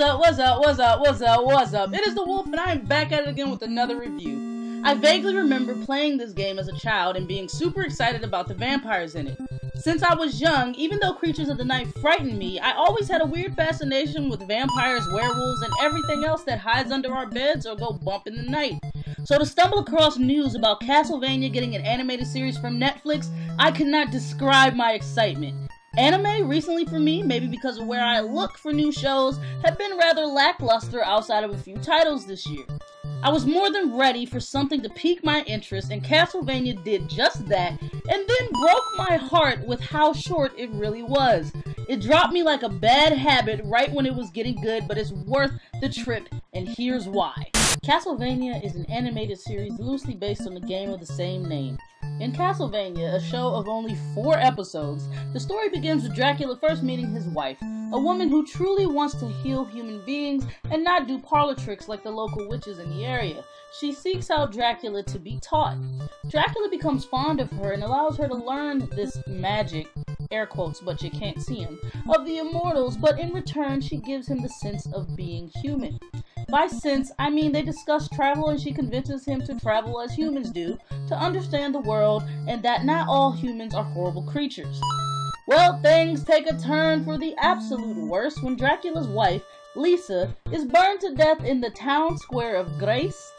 What's up? It is the Wolf, and I am back at it again with another review. I vaguely remember playing this game as a child and being super excited about the vampires in it. Since I was young, even though creatures of the night frightened me, I always had a weird fascination with vampires, werewolves, and everything else that hides under our beds or go bump in the night. So to stumble across news about Castlevania getting an animated series from Netflix, I cannot describe my excitement. Anime recently for me, maybe because of where I look for new shows, have been rather lackluster outside of a few titles this year. I was more than ready for something to pique my interest, and Castlevania did just that, and then broke my heart with how short it really was. It dropped me like a bad habit right when it was getting good, but it's worth the trip, and here's why. Castlevania is an animated series loosely based on the game of the same name. In Castlevania, a show of only 4 episodes, the story begins with Dracula first meeting his wife, a woman who truly wants to heal human beings and not do parlor tricks like the local witches in the area. She seeks out Dracula to be taught. Dracula becomes fond of her and allows her to learn this magic, air quotes, but you can't see him, of the immortals, but in return she gives him the sense of being human. By sense, I mean they discuss travel and she convinces him to travel as humans do, to understand the world, and that not all humans are horrible creatures. Well, things take a turn for the absolute worst when Dracula's wife, Lisa, is burned to death in the town square of Grace.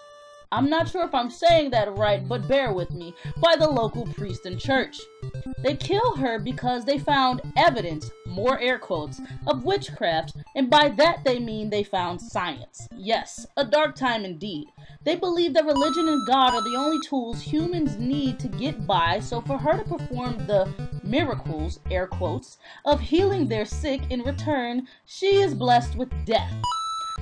I'm not sure if I'm saying that right, but bear with me, by the local priest and church. They kill her because they found evidence, more air quotes, of witchcraft, and by that they mean they found science. Yes, a dark time indeed. They believe that religion and God are the only tools humans need to get by, so for her to perform the miracles, air quotes, of healing their sick in return, she is blessed with death.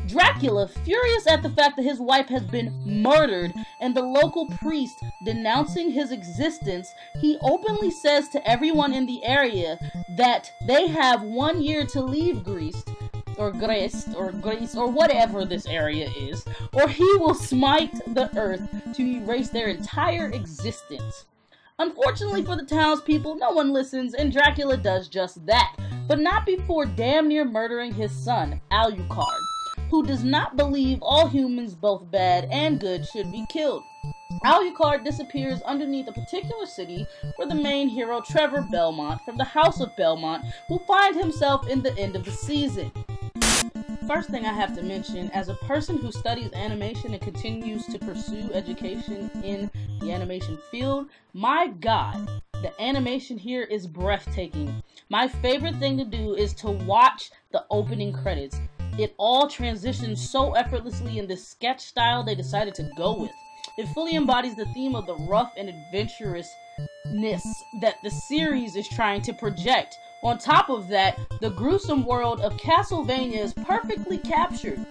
Dracula, furious at the fact that his wife has been murdered and the local priest denouncing his existence, he openly says to everyone in the area that they have 1 year to leave Greece, or whatever this area is, or he will smite the earth to erase their entire existence. Unfortunately for the townspeople, no one listens, and Dracula does just that, but not before damn near murdering his son, Alucard, who does not believe all humans, both bad and good, should be killed. Alucard disappears underneath a particular city where the main hero, Trevor Belmont, from the House of Belmont, will find himself in the end of the season. First thing I have to mention, as a person who studies animation and continues to pursue education in the animation field, my God, the animation here is breathtaking. My favorite thing to do is to watch the opening credits. It all transitions so effortlessly in this sketch style they decided to go with. It fully embodies the theme of the rough and adventurousness that the series is trying to project. On top of that, the gruesome world of Castlevania is perfectly captured.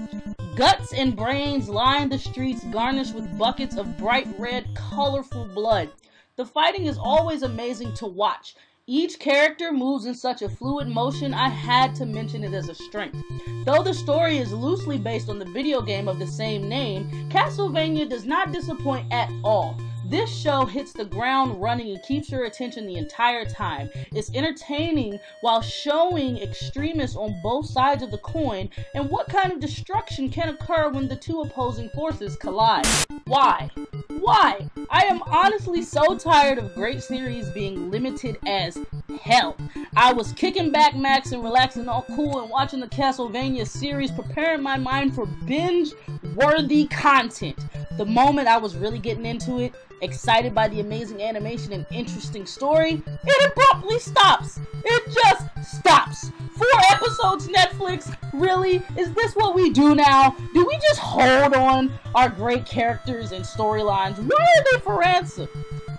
Guts and brains line the streets garnished with buckets of bright red, colorful blood. The fighting is always amazing to watch. Each character moves in such a fluid motion, I had to mention it as a strength. Though the story is loosely based on the video game of the same name, Castlevania does not disappoint at all. This show hits the ground running and keeps your attention the entire time. It's entertaining while showing extremists on both sides of the coin and what kind of destruction can occur when the two opposing forces collide. Why? Why? I am honestly so tired of great series being limited as hell. I was kicking back Max and relaxing all cool and watching the Castlevania series, preparing my mind for binge-worthy content. The moment I was really getting into it, excited by the amazing animation and interesting story, it abruptly stops. It just stops. 4 episodes, Netflix? Really? Is this what we do now? Do we just hold on our great characters and storylines? Why are they for ransom?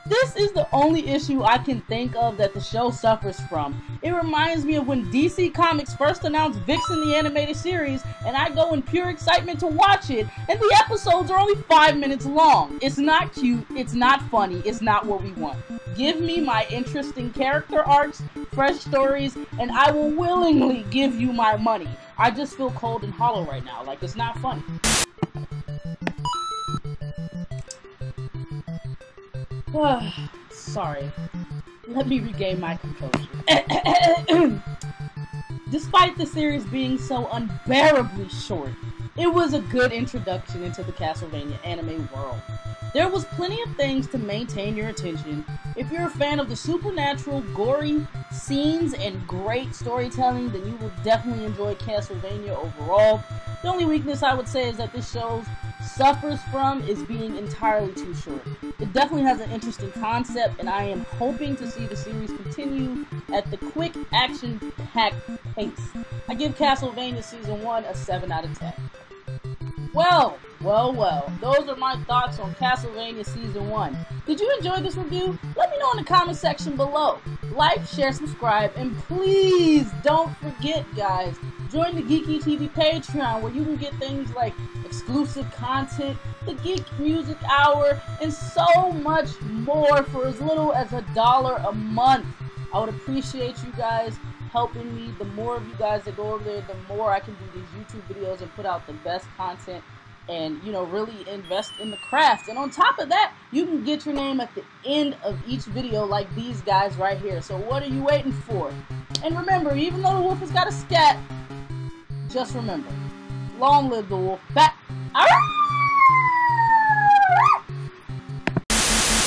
This is the only issue I can think of that the show suffers from. It reminds me of when DC Comics first announced Vixen the animated series, and I go in pure excitement to watch it, and the episodes are only 5 minutes long. It's not cute, it's not funny, it's not what we want. Give me my interesting character arcs, fresh stories, and I will willingly give you my money. I just feel cold and hollow right now, like it's not funny. Sorry. Let me regain my composure. Despite the series being so unbearably short, it was a good introduction into the Castlevania anime world. There was plenty of things to maintain your attention. If you're a fan of the supernatural, gory scenes and great storytelling, then you will definitely enjoy Castlevania overall. The only weakness I would say is that this show suffers from is being entirely too short. It definitely has an interesting concept, and I am hoping to see the series continue at the quick, action-packed pace. I give Castlevania Season 1 a 7 out of 10. Well, those are my thoughts on Castlevania Season 1. Did you enjoy this review? Let me know in the comment section below. Like, share, subscribe, and please don't forget, guys, join the GeekETV Patreon where you can get things like exclusive content, the Geek Music Hour, and so much more for as little as $1 a month. I would appreciate you guys helping me. The more of you guys that go over there, the more I can do these YouTube videos and put out the best content and, you know, really invest in the craft. And on top of that, you can get your name at the end of each video like these guys right here. So what are you waiting for? And remember, even though the wolf has got a scat, just remember, long live the wolf. Back.